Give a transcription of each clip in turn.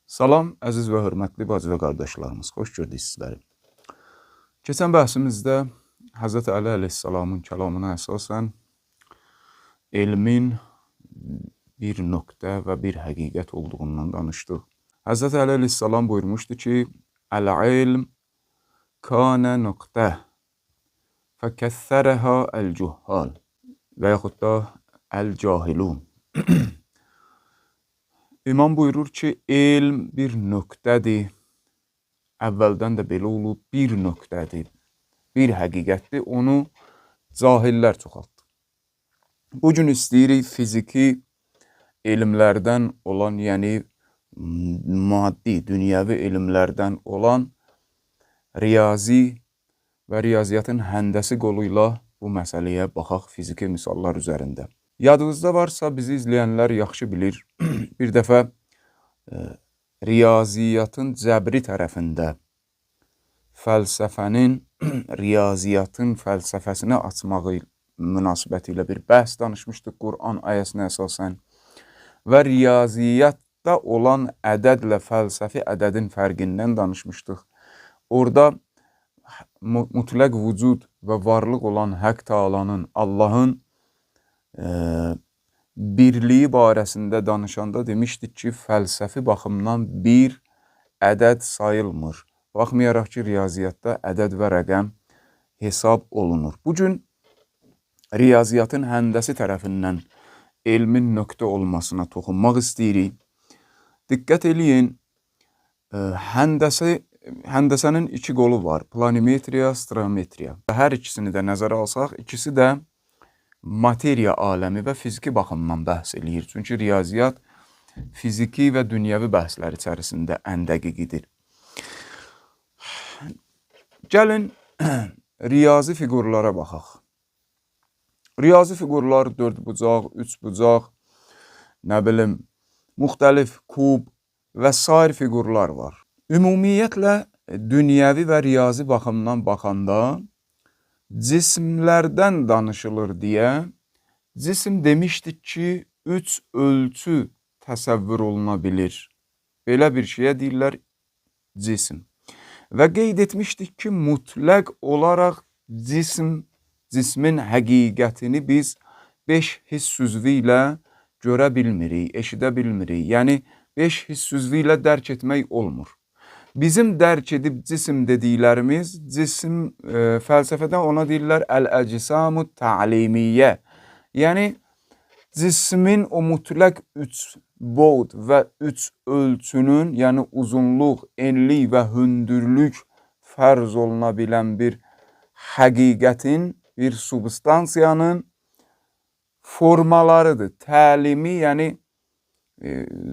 Salam, əziz və hörmətli bacı və qardaşlarımız, xoş gördük sizləri. Keçən bəhsimizdə Hz. Əli əleyhissalamın kəlamına əsasən elmin bir nöqtə və bir həqiqət olduğundan danışdıq. Hz. Əli əleyhissalam buyurmuşdu ki, Əl-ilm kânə nöqtə fəkəssərəhə əl-cühhal və yaxud da əl-cahilun. İmam buyurur ki, elm bir nöqtədir, əvvəldən də belə olub, bir nöqtədir, bir həqiqətdir, onu cahillər çoxaltdı. Bugün istəyirik fiziki elmlərdən olan, yəni maddi, dünyəvi elmlərdən olan riyazi və riyaziyyatın həndəsi qolu ilə bu məsələyə baxaq fiziki misallar üzərində. Yadınızda varsa bizi izləyənlər yaxşı bilir, bir dəfə riyaziyyatın cəbri tərəfində fəlsəfənin riyaziyyatın fəlsəfəsini açmağı münasibəti ilə bir bəhs danışmışdıq Quran ayəsinə əsasən və riyaziyyatda olan ədədlə fəlsəfi ədədin fərqindən danışmışdıq. Orada mütləq vücud və varlıq olan Haqq Taalanın, Allahın birliyi barəsində danışanda demişdik ki, fəlsəfi baxımdan bir ədəd sayılmır. Baxmayaraq ki, riyaziyyatda ədəd və rəqəm hesab olunur. Bugün riyaziyyatın həndəsi tərəfindən elmin nöqtə olmasına toxunmaq istəyirik. Diqqət eləyin, həndəsənin iki qolu var, planimetriya, astrometriya. Hər ikisini də nəzərə alsaq, ikisi də materiya aləmi və fiziki baxımdan bəhs eləyir. Çünki riyaziyyat fiziki və dünyəvi bəhslər içərisində ən dəqiqidir. Gəlin, riyazi fiqurlara baxaq. Riyazi fiqurlar 4 bucaq, 3 bucaq, nə bilim, müxtəlif kub və sair fiqurlar var. Ümumiyyətlə, dünyəvi və riyazi baxımdan baxanda cisimlərdən danışılır deyə, cisim demişdik ki, 3 ölçü təsəvvür oluna bilir. Belə bir şeyə deyirlər cisim. Və qeyd etmişdik ki, mütləq olaraq cismin həqiqətini biz 5 hiss üzvü ilə görə bilmirik, eşidə bilmirik. Yəni, 5 hiss üzvü ilə dərk etmək olmur. Bizim dərk edib cisim dediklərimiz, cisim fəlsəfədən ona deyirlər əl-əcisamu tə'limiyyə. Yəni, cismin o mütləq 3 bod və 3 ölçünün, yəni uzunluq, enlik və hündürlük fərz oluna bilən bir həqiqətin, bir substansiyanın formalarıdır. Təlimi, yəni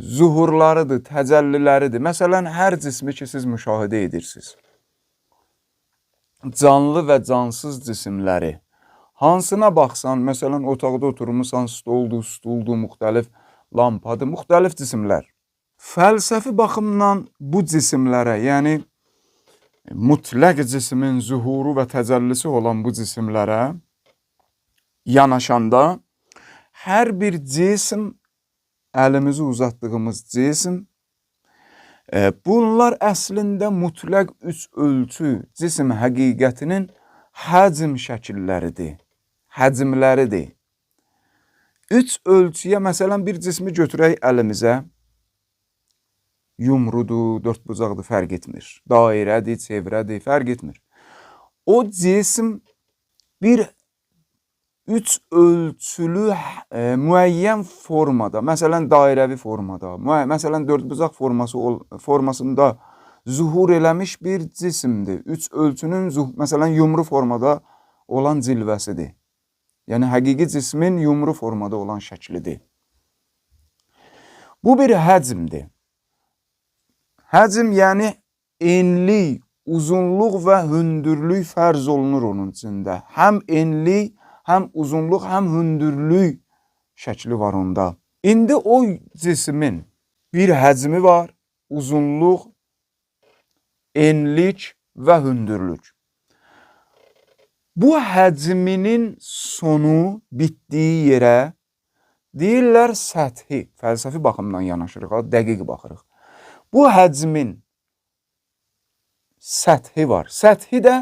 zuhurlarıdır, təcəlliləridir. Məsələn, hər cismi ki, siz müşahidə edirsiniz. Canlı və cansız cisimləri. Hansına baxsan, məsələn, otaqda oturmuşsan, stoldur, stuldur, müxtəlif lampadır, müxtəlif cisimlər. Fəlsəfi baxımdan bu cisimlərə, yəni mütləq cismin zuhuru və təcəllisi olan bu cisimlərə yanaşanda hər bir cisim, əlimizi uzatdığımız cisim, bunlar əslində mütləq 3 ölçü cisim həqiqətinin həcm şəkilləridir, həcmləridir. 3 ölçüyə, məsələn, bir cismi götürək əlimizə, yumrudur, 4 bucaqdır, fərq etmir. Dairədir, çevrədir, fərq etmir. O cisim bir 3 ölçülü müəyyən formada, məsələn, dairəvi formada, məsələn, 4 bucaq formasında zuhur eləmiş bir cisimdir. 3 ölçünün, məsələn, yumru formada olan cilvəsidir. Yəni, həqiqi cismin yumru formada olan şəklidir. Bu bir həcmdir. Həcm, yəni, enlik, uzunluq və hündürlük fərz olunur onun içində. Həm enlik, həm uzunluq, həm hündürlük şəkli var onda. İndi o cismin bir həcmi var, uzunluq, enlik və hündürlük. Bu həcminin sonu bitdiyi yerə deyirlər səthi. Fəlsəfi baxımdan yanaşırıq, dəqiq baxırıq. Bu həcmin səthi var. Səthi də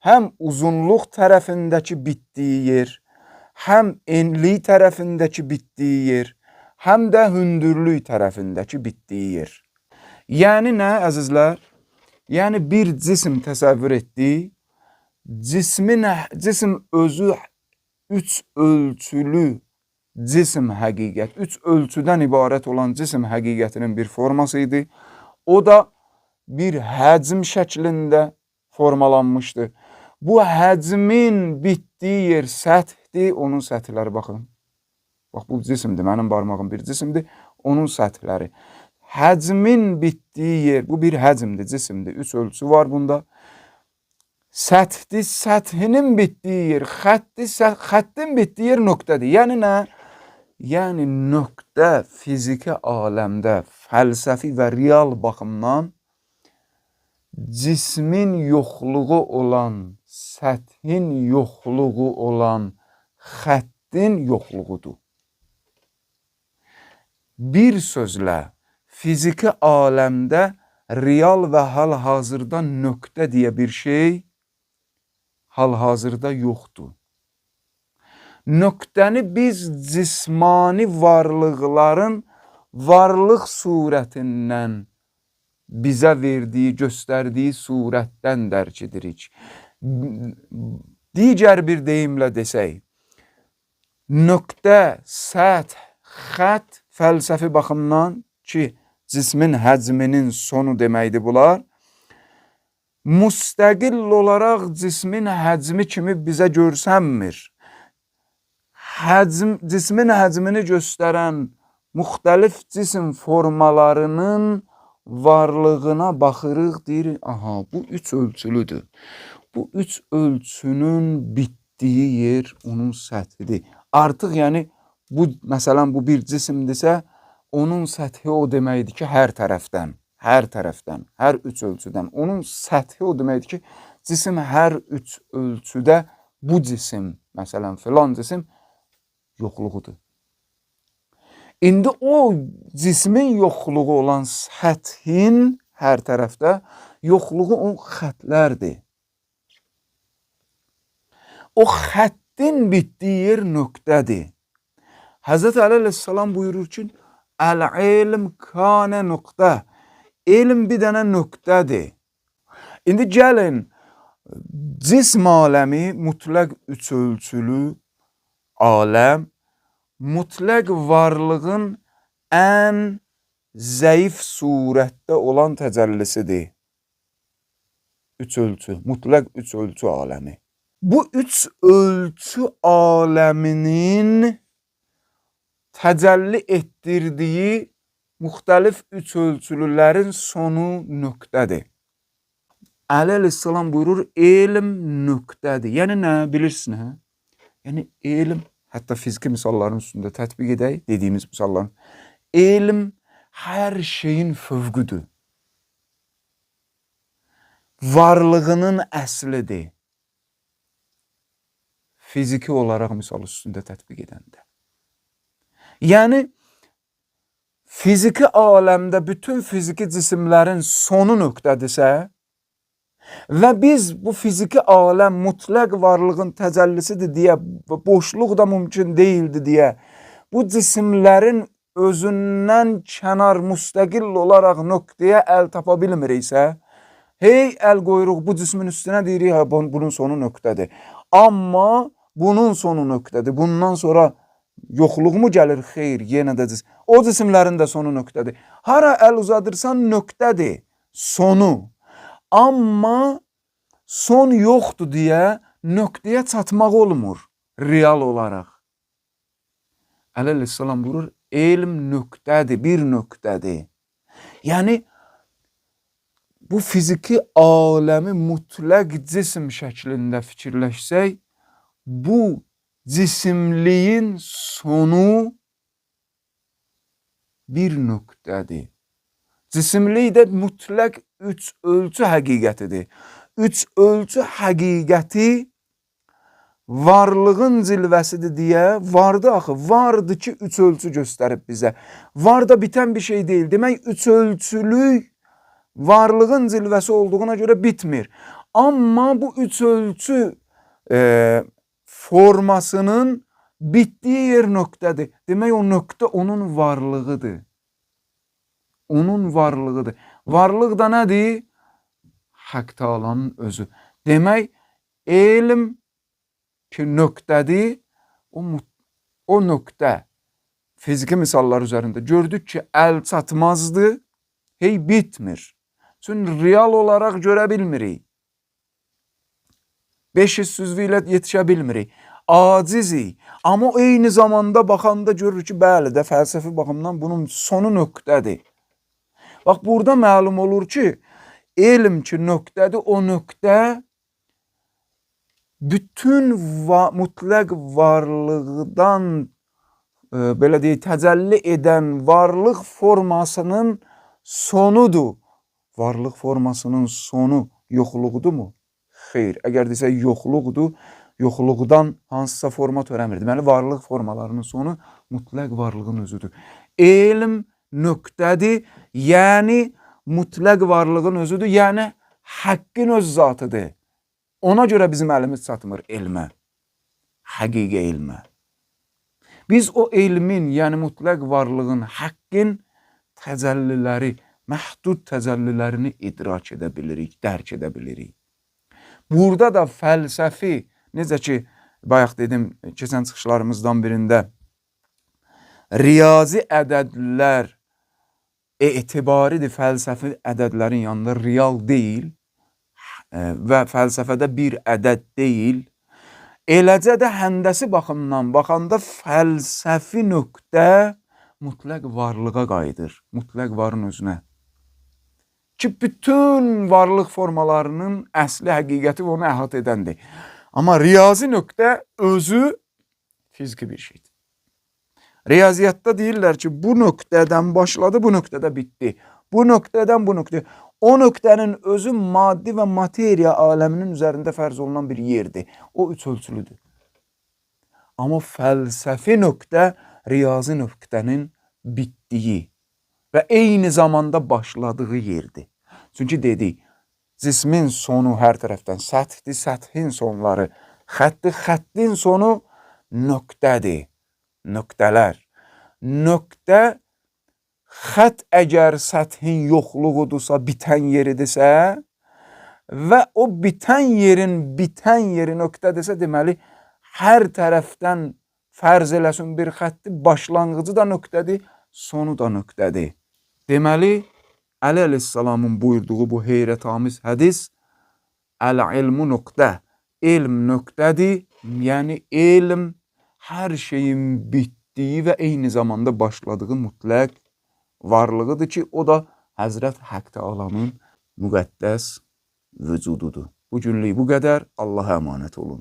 həm uzunluq tərəfindəki bitdiyi yer, həm enlik tərəfindəki bitdiyi yer, həm də hündürlük tərəfindəki bitdiyi yer. Yəni nə əzizlər? Yəni bir cisim təsəvvür etdik. Cisim özü 3 ölçülü cisim həqiqət, 3 ölçüdən ibarət olan cisim həqiqətinin bir forması idi. O da bir həcm şəklində formalanmışdı. Bu həcmin bitdiyi yer səthdir, onun səthləri baxın. Bax, bu cisimdir, mənim barmağım bir cisimdir, onun səthləri. Həcmin bitdiyi yer, bu bir həcmdir, cisimdir, 3 ölçü var bunda. Səthdir, səthinin bitdiyi yer, xəttin bitdiyi yer nöqtədir. Yəni nə? Yəni nöqtə fiziki aləmdə fəlsəfi və real baxımdan cismin yoxluğu olan, səthin yoxluğu olan xəttin yoxluğudur. Bir sözlə, fiziki aləmdə real və hal-hazırda nöqtə deyə bir şey hal-hazırda yoxdur. Nöqtəni biz cismani varlıqların varlıq surətindən bizə verdiyi, göstərdiyi surətdən dərk edirik. Digər bir deyimlə desək, nöqtə, səth, xət fəlsəfi baxımdan ki, cismin həcminin sonu deməkdir bunlar, müstəqil olaraq cismin həcmi kimi bizə görsənmir. Cismin həcmini göstərən müxtəlif cisim formalarının varlığına baxırıq, deyirik, aha, bu 3 ölçülüdür. Bu 3 ölçünün bitdiyi yer onun səthidir. Artıq yəni, məsələn, bu bir cisimdirsə, onun səthi o deməkdir ki, hər tərəfdən, hər 3 ölçüdən. Onun səthi o deməkdir ki, cisim hər 3 ölçüdə bu cisim, məsələn, filan cisim yoxluğudur. İndi o cismin yoxluğu olan səthin hər tərəfdə yoxluğu o xətlərdir. O xəttin bitdiyi yer nöqtədir. Həzrət Əli əleyhissalam buyurur ki, Əl-ilm kânə nöqtə. Elm bir dənə nöqtədir. İndi gəlin, cism aləmi mütləq 3 ölçülü aləm, mütləq varlığın ən zəif surətdə olan təcəllisidir. 3 ölçü, mütləq 3 ölçü aləmi. Bu 3 ölçü aləminin təcəlli etdirdiyi müxtəlif 3 ölçülülərin sonu nöqtədir. Əli əleyhissalam buyurur, elm nöqtədir. Yəni nə? Bilirsiniz, hə? Yəni elm, hətta fiziki misalların üstündə tətbiq edək, dediyimiz misalların. Elm hər şeyin fövqüdür. Varlığının əslidir. Fiziki olaraq misal üstündə tətbiq edəndə. Yəni, fiziki aləmdə bütün fiziki cisimlərin sonu nöqtədirsə və biz bu fiziki aləm mütləq varlığın təcəllisidir deyə, boşluq da mümkün deyildi deyə, bu cisimlərin özündən kənar müstəqil olaraq nöqtəyə əl tapa bilmiriksə, hey əl qoyuruq bu cismin üstünə deyirik, bunun sonu nöqtədir. Amma bunun sonu nöqtədir. Bundan sonra yoxluq mu gəlir? Xeyr, yenə də o cisimlərin də sonu nöqtədir. Hara əl uzadırsan nöqtədir, sonu. Amma son yoxdur deyə nöqtəyə çatmaq olmur real olaraq. Əli əleyhissalam buyurur, elm nöqtədir, bir nöqtədir. Yəni, bu fiziki aləmi mütləq cisim şəklində fikirləşsək, bu cisimliyin sonu bir nöqtədir. Cisimlik də mütləq 3 ölçü həqiqətidir. 3 ölçü həqiqəti varlığın cilvəsidir deyə, vardı axı, vardı ki 3 ölçü göstərib bizə. Var da bitən bir şey deyil. Demək 3 ölçülük varlığın cilvəsi olduğuna görə bitmir. Amma bu üç ölçü formasının bitdiyi yer nöqtədir. Demək o nöqtə onun varlığıdır. Onun varlığıdır. Varlıq da nədir? Haqq Taalanın özü. Demək elm ki nöqtədir, o nöqtə fiziki misallar üzərində gördük ki, əl çatmazdır, hey bitmir. Çünki real olaraq görə bilmirik. 500 süzvü ilə yetişə bilmirik. Acizik. Amma eyni zamanda baxanda görürük ki, bəli də fəlsəfi baxımdan bunun sonu nöqtədir. Bax, burada məlum olur ki, elm ki nöqtədir, o nöqtə bütün mütləq varlıqdan belə deyək, təcəlli edən varlıq formasının sonudur. Varlıq formasının sonu yoxluqdurmu? Xeyr. Əgər desək yoxluqdur, yoxluqdan hansısa forma törəmir. Deməli, varlıq formalarının sonu mütləq varlığın özüdür. Elm nöqtədir, yəni mütləq varlığın özüdür, yəni haqqın öz zatıdır. Ona görə bizim əlimiz çatmır elmə, həqiqi elmə. Biz o elmin, yəni mütləq varlığın, haqqın təcəlliləri, məhdud təcəllilərini idrak edə bilirik, dərk edə bilirik. Burada da fəlsəfi, necə ki, bayaq dedim, keçən çıxışlarımızdan birində, riyazi ədədlər etibaridir, fəlsəfi ədədlərin yanında real deyil və fəlsəfədə bir ədəd deyil. Eləcə də həndəsi baxımdan baxanda fəlsəfi nöqtə mütləq varlığa qayıdır, mütləq varın özünə. Ki, bütün varlıq formalarının əsli həqiqəti onu əhatə edəndir. Amma riyazi nöqtə özü fiziki bir şeydir. Riyaziyyatda deyirlər ki, bu nöqtədən başladı, bu nöqtədə bitdi. Bu nöqtədən bu nöqtə. O nöqtənin özü maddi və materiya aləminin üzərində fərz olunan bir yerdir. O üç ölçülüdür. Amma fəlsəfi nöqtə riyazi nöqtənin bitdiyi və eyni zamanda başladığı yerdir. Çünki dedik, cismin sonu hər tərəfdən səthdir, səthin sonları xəttdir, xəttin sonu nöqtədir, nöqtələr. Nöqtə, xət əgər səthin yoxluğudursa, bitən yeridirsə və o bitən yeri nöqtədirsə, deməli, hər tərəfdən fərz eləsin bir xətti, başlanğıcı da nöqtədir, sonu da nöqtədir. Deməli, Əli əleyhissalamın buyurduğu bu heyrətamiz hədis, əl-ilmu nöqtə, elm nöqtədir, yəni elm hər şeyin bitdiyi və eyni zamanda başladığı mütləq varlığıdır ki, o da Həzrət Haqq Taalanın müqəddəs vücududur. Bu günlük bu qədər. Allah'a əmanət olun.